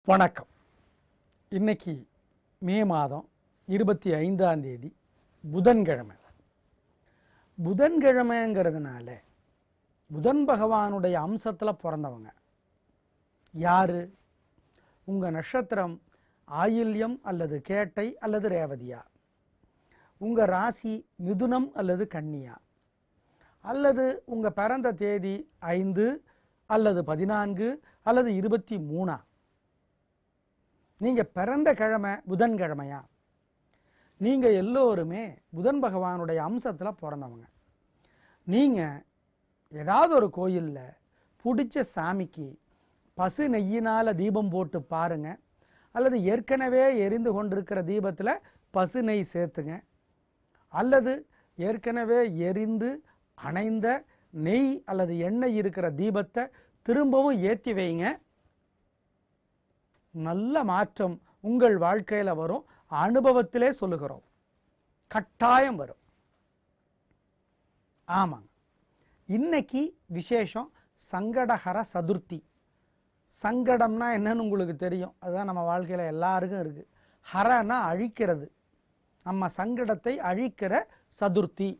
வணக்கம். இன்னைக்கு மே மாதம் 25ஆம் தேதி புதன்கிழமை. புதன்கிழமைங்கிறதுனால புதன் பகவானுடைய அம்சத்தில் பிறந்தவங்க யாரு? உங்கள் நட்சத்திரம் ஆயில்யம் அல்லது கேட்டை அல்லது ரேவதியா? உங்கள் ராசி மிதுனம் அல்லது கன்னியா? அல்லது உங்கள் பிறந்த தேதி 5 அல்லது 14 அல்லது 23? நீங்கள் பிறந்த கிழமை புதன்கிழமையா? நீங்கள் எல்லோருமே புதன் பகவானுடைய அம்சத்தில் பிறந்தவங்க. நீங்கள் ஏதாவது ஒரு கோயிலில் பிடிச்ச சாமிக்கு பசு நெய்யினால் தீபம் போட்டு பாருங்க, அல்லது ஏற்கனவே எரிந்து கொண்டிருக்கிற தீபத்தில் பசு நெய் சேர்த்துங்க, அல்லது ஏற்கனவே எரிந்து அணைந்த நெய் அல்லது எண்ணெய் இருக்கிற தீபத்தை திரும்பவும் ஏற்றி வைங்க. நல்ல மாற்றம் உங்கள் வாழ்க்கையில் வரும். அனுபவத்திலே சொல்லுகிறோம், கட்டாயம் வரும். ஆமாங்க, இன்னைக்கு விசேஷம் சங்கடஹர சதுர்த்தி. சங்கடம்னா என்னன்னு உங்களுக்கு தெரியும், அதுதான் நம்ம வாழ்க்கையில் எல்லாருக்கும் இருக்கு. ஹரனா அழிக்கிறது, நம்ம சங்கடத்தை அழிக்கிற சதுர்த்தி.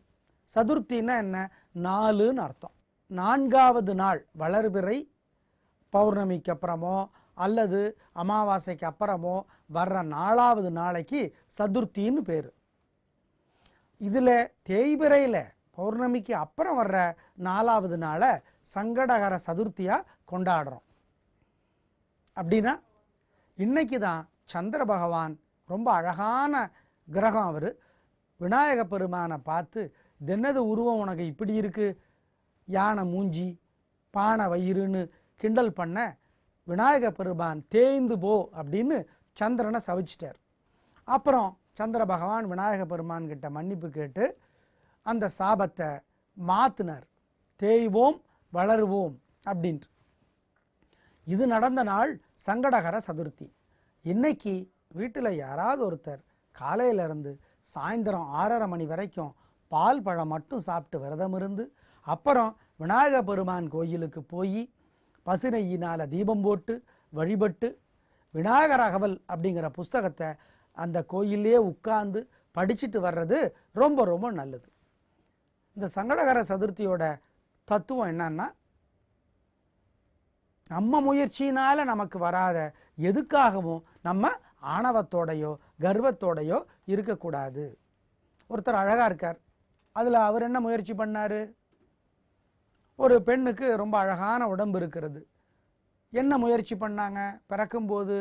சதுர்த்தின்னா என்ன? 4ன்னு அர்த்தம். 4வது நாள் வளர்பிறை பௌர்ணமிக்கு அப்புறமோ அல்லது அமாவாசைக்கு அப்புறமோ வர்ற 4வது நாளைக்கு சதுர்த்தின்னு பேர். இதில் தேய்பிறையில் பௌர்ணமிக்கு அப்புறம் வர்ற 4வது நாளை சங்கடகர சதுர்த்தியாக கொண்டாடுறோம். அப்படின்னா இன்னைக்கு தான் சந்திர பகவான் ரொம்ப அழகான கிரகம். அவர் விநாயக பெருமானை பார்த்து, தென்னது உருவம் உனக்கு இப்படி இருக்கு, யானை மூஞ்சி பானை வயிறுன்னு கிண்டல் பண்ண விநாயக பெருமான் தேய்ந்து போ அப்படின்னு சந்திரனை சவிச்சிட்டார். அப்புறம் சந்திர பகவான் விநாயக பெருமான் கிட்ட மன்னிப்பு கேட்டு அந்த சாபத்தை மாத்தினார். தேய்வோம் வளருவோம் அப்படின்ட்டு. இது நடந்த நாள் சங்கடகர சதுர்த்தி. இன்னைக்கு வீட்டில் யாராவது ஒருத்தர் காலையிலேருந்து சாயந்தரம் 6:30 மணி வரைக்கும் பால் பழம் மட்டும் சாப்பிட்டு விரதம் இருந்து அப்புறம் விநாயக பெருமான் கோயிலுக்கு போய் பசுநெய்யினால் தீபம் போட்டு வழிபட்டு விநாயகர் அகவல் அப்படிங்கிற புஸ்தகத்தை அந்த கோயிலே உட்கார்ந்து படிச்சுட்டு வர்றது ரொம்ப ரொம்ப நல்லது. இந்த சங்கடகர சதுர்த்தியோட தத்துவம் என்னன்னா, நம்ம முயற்சியினால நமக்கு வராத எதுக்காகவும் நம்ம ஆணவத்தோடையோ கர்வத்தோடையோ இருக்கக்கூடாது. ஒருத்தர் அழகா இருக்கார், அதில் அவர் என்ன முயற்சி பண்ணாரு? ஒரு பெண்ணுக்கு ரொம்ப அழகான உடம்பு இருக்கிறது. என்ன முயற்சி பண்ணாங்க? பிறக்கும்போது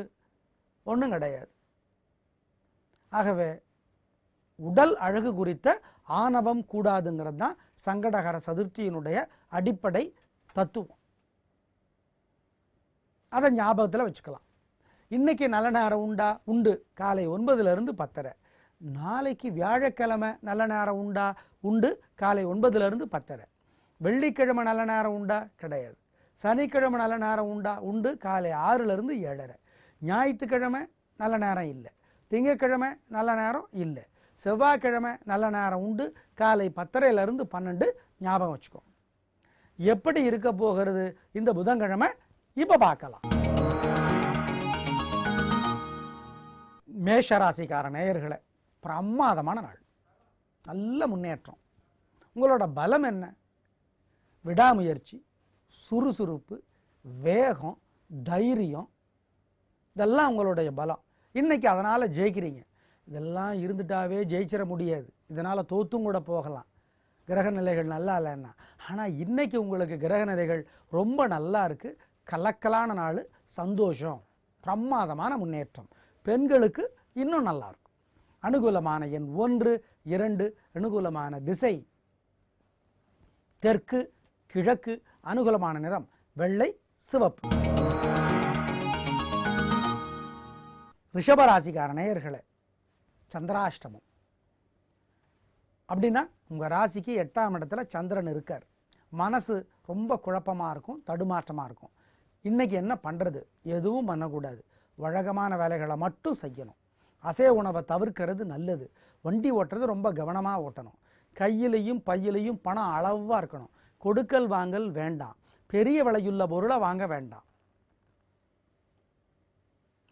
ஒன்றும் கிடையாது. ஆகவே உடல் அழகு குறித்த ஆணவம் கூடாதுங்கிறது தான் சங்கடகர சதுர்த்தியினுடைய அடிப்படை தத்துவம். அதை ஞாபகத்தில் வச்சுக்கலாம். இன்னைக்கு நல்ல நேரம் உண்டா? உண்டு. காலை 9லிருந்து 10:30. நாளைக்கு வியாழக்கிழமை நல்ல நேரம் உண்டா? உண்டு. காலை 9லிருந்து 10:30. வெள்ளிக்கிழமை நல்ல நேரம் உண்டா? கிடையாது. சனிக்கிழமை நல்ல நேரம் உண்டா? உண்டு. காலை 6லிருந்து 7:30. ஞாயிற்றுக்கிழமை நல்ல நேரம் இல்லை. திங்கட்கிழமை நல்ல நேரம் இல்லை. செவ்வாய்க்கிழமை நல்ல நேரம் உண்டு. காலை 10:30லிருந்து 12. ஞாபகம் வச்சுக்கோ. எப்படி இருக்க போகிறது இந்த புதன்கிழமை? இப்போ பார்க்கலாம். மேஷராசிக்கார நேயர்களே, பிரமாதமான நாள், நல்ல முன்னேற்றம். உங்களோட பலம் என்ன? விடாமுயற்சி, சுறுசுறுப்பு, வேகம், தைரியம், இதெல்லாம் உங்களுடைய பலம். இன்னைக்கு அதனால் ஜெயிக்கிறீங்க. இதெல்லாம் இருந்துட்டாவே ஜெயிச்சிட முடியாது. இதனால் தோத்தும் கூட போகலாம், கிரக நிலைகள் நல்லா இல்லைன்னா. ஆனால் இன்னைக்கு உங்களுக்கு கிரக நிலைகள் ரொம்ப நல்லா இருக்கு. கலக்கலான நாள், சந்தோஷம், பிரமாதமான முன்னேற்றம். பெண்களுக்கு இன்னும் நல்லா இருக்கும். அனுகூலமான எண் 1, 2. அனுகூலமான திசை தெற்கு, கிழக்கு. அனுகூலமான நிறம் வெள்ளை, சிவப்பு. ரிஷபராசிக்கார நேயர்களே, சந்திராஷ்டமம். அப்படின்னா உங்கள் ராசிக்கு 8ஆம் இடத்துல சந்திரன் இருக்கார். மனசு ரொம்ப குழப்பமாக இருக்கும், தடுமாற்றமாக இருக்கும். இன்னைக்கு என்ன பண்ணுறது? எதுவும் பண்ணக்கூடாது. வழக்கமான வேலைகளை மட்டும் செய்யணும். அசைவ உணவை தவிர்க்கிறது நல்லது. வண்டி ஓட்டுறது ரொம்ப கவனமாக ஓட்டணும். கையிலையும் பையிலையும் பணம் அளவாக இருக்கணும். கொடுக்கல் வாங்கல் வேண்டாம். பெரிய விலையுள்ள பொருளை வாங்க வேண்டாம்.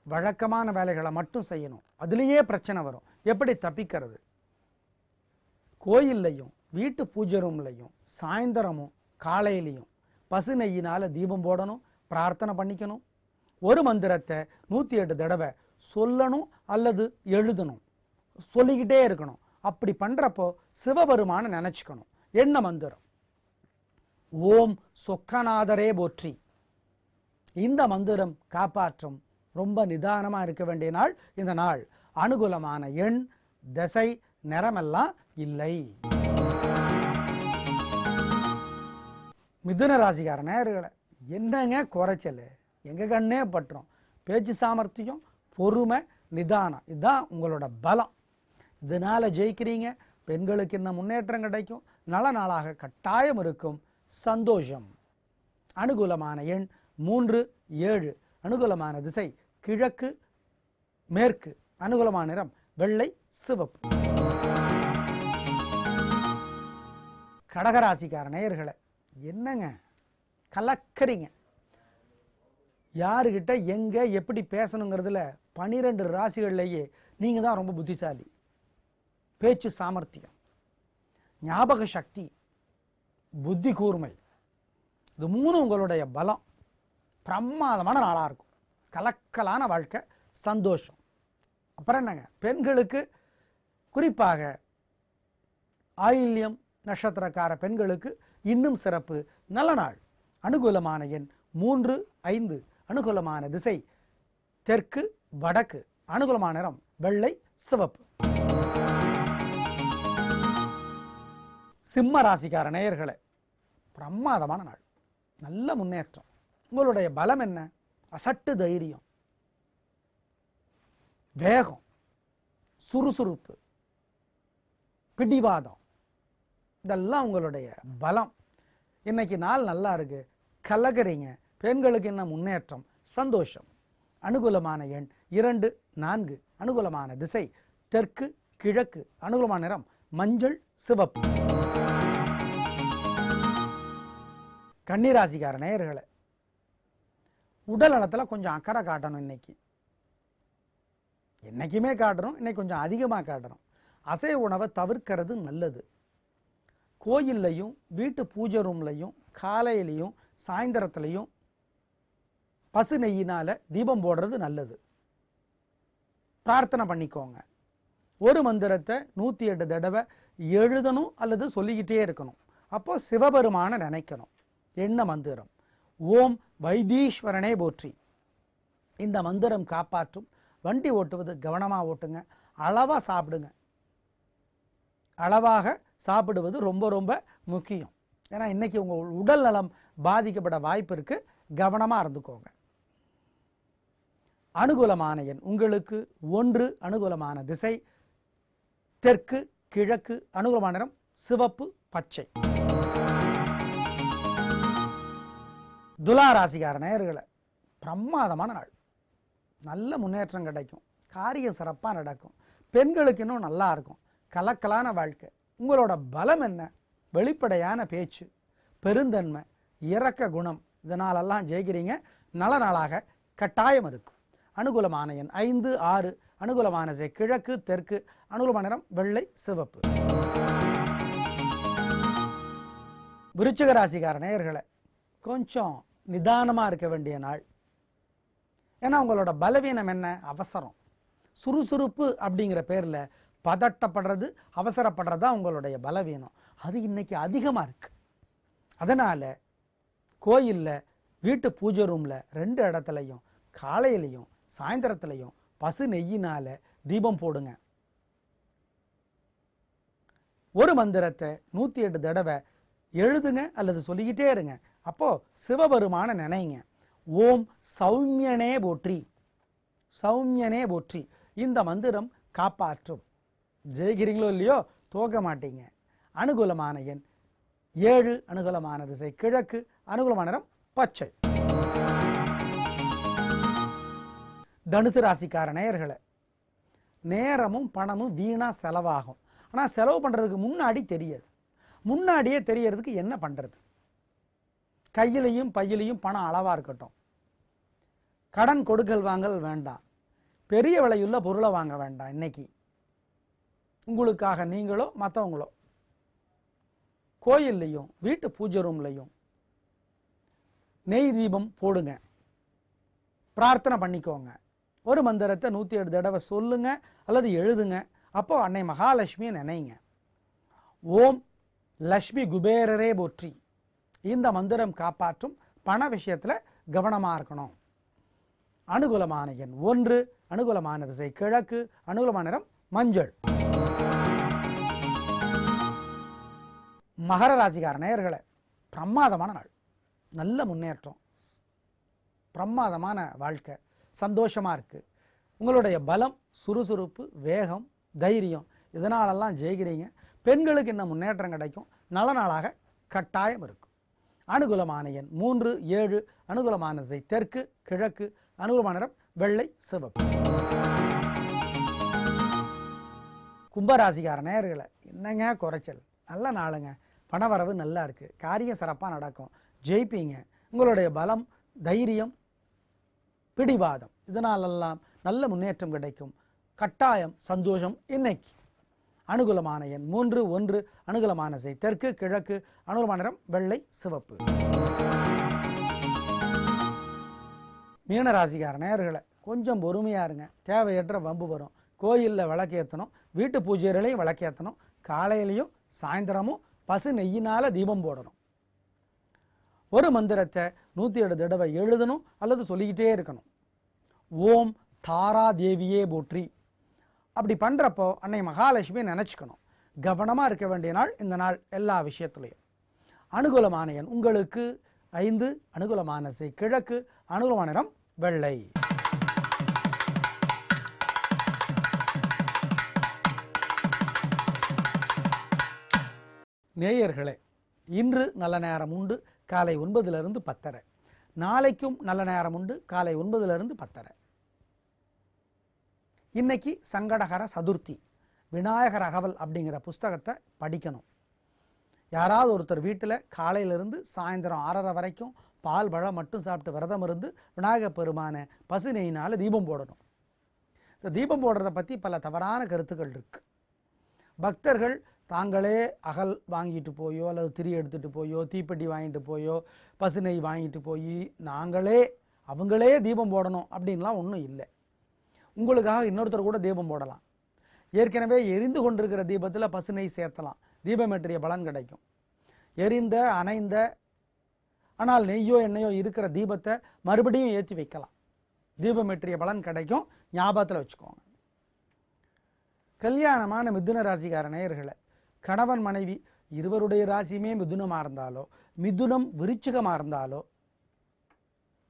வழக்கமான வேலைகளை மட்டும் செய்யணும். அதுலேயே பிரச்சனை வரும். எப்படி தப்பிக்கிறது? கோயில்லையும் வீட்டு பூஜை ரூம்லையும் சாயந்தரமும் காலையிலையும் பசு நெய்யினால் தீபம் போடணும், பிரார்த்தனை பண்ணிக்கணும். ஒரு மந்திரத்தை 108 தடவை சொல்லணும் அல்லது எழுதணும், சொல்லிக்கிட்டே இருக்கணும். அப்படி பண்ணுறப்போ சிவபெருமானை நினச்சிக்கணும். என்ன மந்திரம்? ஓம் சொக்கநாதரே போற்றி. இந்த மந்திரம் காப்பாற்றும். ரொம்ப நிதானமாக இருக்க வேண்டிய நாள் இந்த நாள். அனுகூலமான எண், திசை, நிறமெல்லாம் இல்லை. மிதுன ராசிக்கார நேயர்களே, என்னங்க குறைச்சல்? எங்க கண்ணே பட்டுரும். பேச்சு சாமர்த்தியம், பொறுமை, நிதானம், இதுதான் உங்களோட பலம். இதனால ஜெயிக்கிறீங்க. பெண்களுக்கு இன்னும் முன்னேற்றம் கிடைக்கும். நல்ல நாளாக கட்டாயம் இருக்கும். சந்தோஷம். அனுகூலமான எண் 3, 7. அனுகூலமான திசை கிழக்கு, மேற்கு. அனுகூலமான நிறம் வெள்ளை, சிவப்பு. கடகராசிக்கார நேயர்களே, என்னங்க கலக்கறீங்க? யாருக்கிட்ட எங்க எப்படி பேசணுங்கிறதுல 12 ராசிகள்லேயே நீங்க தான் ரொம்ப புத்திசாலி. பேச்சு சாமர்த்தியம், ஞாபக சக்தி, புத்தி கூர்மை, இது 3 உங்களுடைய பலம். பிரமாதமான நாளாக இருக்கும். கலக்கலான வாழ்க்கை, சந்தோஷம். அப்புறம் என்னங்க, பெண்களுக்கு குறிப்பாக ஆயில்யம் நட்சத்திரக்கார பெண்களுக்கு இன்னும் சிறப்பு. நல்ல நாள். அனுகூலமான எண் 3, 5. அனுகூலமான திசை தெற்கு, வடக்கு. அனுகூலமான நிறம் வெள்ளை, சிவப்பு. சிம்ம ராசிக்கார நேயர்களே, பிரமாதமான நாள். நல்ல முன்னேற்றம். உங்களுடைய பலம் என்ன? அசட்டு தைரியம், வேகம், சுறுசுறுப்பு, பிடிவாதம், இதெல்லாம் உங்களுடைய பலம். இன்னைக்கு நாள் நல்லா இருக்கு. கலகறீங்க. பெண்களுக்கு என்ன முன்னேற்றம், சந்தோஷம். அனுகூலமான எண் 2, 4. அனுகூலமான திசை தெற்கு, கிழக்கு. அனுகூலமான நிறம் மஞ்சள், சிவப்பு. கன்னிராசிக்கார நேயர்களே, உடல் நலத்தில் கொஞ்சம் அக்கறை காட்டணும். என்னைக்குமே காட்டுறோம், இன்னைக்கு கொஞ்சம் அதிகமாக காட்டுறோம். அசைவ உணவை தவிர்க்கிறது நல்லது. கோயில்லையும் வீட்டு பூஜை ரூம்லையும் காலையிலையும் சாயந்தரத்துலையும் பசு நெய்யினால தீபம் போடுறது நல்லது. பிரார்த்தனை பண்ணிக்கோங்க. ஒரு மந்திரத்தை 108 தடவை எழுதணும் அல்லது சொல்லிக்கிட்டே இருக்கணும். அப்போ சிவபெருமான நினைக்கணும். என்ன மந்திரம்? ஓம் வைத்தீஸ்வரனே போற்றி. இந்த மந்திரம் காப்பாற்றும். வண்டி ஓட்டுவது கவனமாக ஓட்டுங்க. அளவாக சாப்பிடுங்க. அளவாக சாப்பிடுவது ரொம்ப ரொம்ப முக்கியம். ஏன்னா இன்னைக்கு உங்கள் உடல் நலம் பாதிக்கப்பட வாய்ப்பு இருக்கு. கவனமாக இருந்துக்கோங்க. அனுகூலமான எண் உங்களுக்கு 1. அனுகூலமான திசை தெற்கு, கிழக்கு. அனுகூலமான நிறம் சிவப்பு, பச்சை. துலா ராசிக்கார நேயர்களே, பிரமாதமான நாள். நல்ல முன்னேற்றம் கிடைக்கும். காரியம் சிறப்பாக நடக்கும். பெண்களுக்கு இன்னும் நல்லா இருக்கும். கலக்கலான வாழ்க்கை. உங்களோட பலம் என்ன? வெளிப்படையான பேச்சு, பெருந்தன்மை, இரக்க குணம், இதனாலெல்லாம் ஜெயிக்கிறீங்க. நல்ல நாளாக கட்டாயம் இருக்கும். அனுகூலமான எண் 5, 6. அனுகூலமான திசை கிழக்கு, தெற்கு. அனுகூலமான நிறம் வெள்ளை, சிவப்பு. விருச்சிக ராசிக்கார நேயர்களே, கொஞ்சம் நிதானமாக இருக்க வேண்டிய நாள். ஏன்னா உங்களோட பலவீனம் என்ன? அவசரம், சுறுசுறுப்பு அப்படிங்கிற பேரில் பதட்டப்படுறது, அவசரப்படுறது தான் உங்களுடைய பலவீனம். அது இன்னைக்கு அதிகமாக இருக்கு. அதனால் கோயிலில் வீட்டு பூஜை ரூமில் 2 இடத்துலையும் காலையிலையும் சாயந்தரத்துலையும் பசு நெய்யினால் தீபம் போடுங்க. ஒரு மந்திரத்தை 108 தடவை எழுதுங்க அல்லது சொல்லிக்கிட்டே இருங்க. அப்போ சிவபெருமான நினைங்க. ஓம் சௌமியனே போற்றி. சௌமியனே போற்றி. இந்த மந்திரம் காப்பாற்றும். ஜெயிக்கிறீங்களோ இல்லையோ, தோக்க மாட்டீங்க. அனுகூலமான எண் 7. அனுகூலமான திசை கிழக்கு. அனுகூலமான நிறம் பச்சை. தனுசு ராசிக்கார நேயர்களே, நேரமும் பணமும் வீணா செலவாகும். ஆனால் செலவு பண்ணுறதுக்கு முன்னாடி தெரியாது. முன்னாடியே தெரியறதுக்கு என்ன பண்ணுறது? கையிலையும் பையிலையும் பணம் அளவாக இருக்கட்டும். கடன் கொடுக்கல் வாங்கல் வேண்டாம். பெரிய விலையுள்ள பொருளை வாங்க வேண்டாம். இன்னைக்கு உங்களுக்காக நீங்களோ மற்றவங்களோ கோயில்லையும் வீட்டு பூஜை ரூம்லையும் நெய் தீபம் போடுங்க, பிரார்த்தனை பண்ணிக்கோங்க. ஒரு மந்திரத்தை 108 தடவை சொல்லுங்க அல்லது எழுதுங்க. அப்போ அன்னை மகாலட்சுமியை நினைங்க. ஓம் லக்ஷ்மி குபேரரே போற்றி. இந்த மந்திரம் காப்பாற்றும். பண விஷயத்தில் கவனமாக இருக்கணும். அனுகூலமான எண் 1, அனுகூலமான திசை கிழக்கு, அனுகூலமான நிறம் மஞ்சள். மகர ராசிக்கார நேயர்களே, பிரமாதமான நாள், நல்ல முன்னேற்றம், பிரமாதமான வாழ்க்கை, சந்தோஷமாக இருக்குது. உங்களுடைய பலம், சுறுசுறுப்பு, வேகம், தைரியம் இதனாலெல்லாம் ஜெயிக்கிறீங்க. பெண்களுக்கு இன்னும் முன்னேற்றம் கிடைக்கும். நல்ல நாளாக கட்டாயம் இருக்கும். அனுகூலமான எண் 3, 7, அனுகூலமான திசை தெற்கு கிழக்கு, அனுகூலமான நிறம் வெள்ளை சிவப்பு. கும்பராசிக்கார நேயர்களே, என்னங்க குறைச்சல், நல்ல நாளுங்க, பணவரவு நல்லா இருக்குது, காரியம் சிறப்பாக நடக்கும், ஜெயிப்பீங்க. உங்களுடைய பலம், தைரியம், பிடிவாதம் இதனாலெல்லாம் நல்ல முன்னேற்றம் கிடைக்கும். கட்டாயம் சந்தோஷம் இன்னைக்கு. அனுகூலமான எண் 3, 1, அனுகூலமான திசை தெற்கு கிழக்கு, அனுகூலமான நிறம் வெள்ளை சிவப்பு. மீனராசிக்கார நேயர்களே, கொஞ்சம் பொறுமையாக இருங்க. தேவையற்ற வம்பு வரும். கோயிலில் விளக்கேற்றணும், வீட்டு பூஜைகளையும் விளக்கேற்றணும், காலையிலையும் சாயந்தரமும் பசு நெய்யினால் தீபம் போடணும். ஒரு மந்திரத்தை 107 தடவை எழுதணும் அல்லது சொல்லிக்கிட்டே இருக்கணும். ஓம் தாரா தேவியே போற்றி. அப்படி பண்ணுறப்போ அன்னை மகாலட்சுமியை நினச்சிக்கணும். கவனமாக இருக்க வேண்டிய நாள் இந்த நாள் எல்லா விஷயத்துலையும். அனுகூலமான எண் உங்களுக்கு 5, அனுகூலமான திசை கிழக்கு, அனுகூலமான நிறம் வெள்ளை. நேயர்களே, இன்று நல்ல நேரம் உண்டு காலை 9லிருந்து 10:30. நாளைக்கும் நல்ல நேரம் உண்டு காலை 9லிருந்து 10:30. இன்னைக்கு சங்கடகர சதுர்த்தி, விநாயகர் அகவல் அப்படிங்கிற புஸ்தகத்தை படிக்கணும். யாராவது ஒருத்தர் வீட்டில் காலையிலிருந்து சாயந்தரம் 6:30 வரைக்கும் பால் பழம் மட்டும் சாப்பிட்டு விரதம் இருந்து விநாயகர் பெருமான பசு நெய்யினால் தீபம் போடணும். இந்த தீபம் போடுறதை பற்றி பல தவறான கருத்துக்கள் இருக்கு. பக்தர்கள் தாங்களே அகல் வாங்கிட்டு போயோ அல்லது திரி எடுத்துகிட்டு போயோ தீப்பெட்டி வாங்கிட்டு போயோ பசு நெய் வாங்கிட்டு போய் அவங்களே தீபம் போடணும் அப்படின்லாம் ஒன்றும் இல்லை. உங்களுக்காக இன்னொருத்தர் கூட தீபம் போடலாம். ஏற்கனவே எரிந்து கொண்டிருக்கிற தீபத்தில் பசு நெய் சேர்த்தலாம், தீபமேற்றிய பலன் கிடைக்கும். எரிந்த அணைந்த ஆனால் நெய்யோ எண்ணெயோ இருக்கிற தீபத்தை மறுபடியும் ஏற்றி வைக்கலாம், தீபமேற்றிய பலன் கிடைக்கும். ஞாபகத்தில் வச்சுக்கோங்க. கல்யாணமான மிதுன ராசிக்கார நேயர்களை, கணவன் மனைவி இருவருடைய ராசியுமே மிதுனமாக இருந்தாலோ மிதுனம் விருச்சிகமாக இருந்தாலோ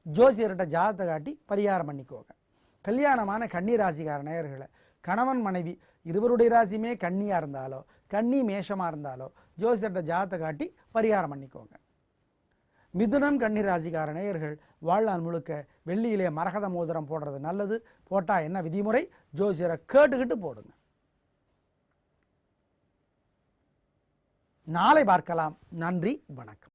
ஜோசியர்கிட்ட ஜாதகத்தை காட்டி பரிகாரம் பண்ணிக்கோங்க. கல்யாணமான கன்னி ராசிக்கார நேயர்களை, கணவன் மனைவி இருவருடைய ராசியுமே கன்னியாக இருந்தாலோ கன்னி மேஷமாக இருந்தாலோ ஜோசியர்கிட்ட ஜாதகத்தை காட்டி பரிகாரம் பண்ணிக்கோங்க. மிதுனம் கன்னி ராசிக்கார நேயர்கள் வாழ்நாள் முழுக்க வெள்ளியிலே மரகத மோதிரம் போடுறது நல்லது. போட்டால் என்ன விதிமுறை, ஜோசியரை கேட்டுக்கிட்டு போடுங்க. நாளை பார்க்கலாம். நன்றி, வணக்கம்.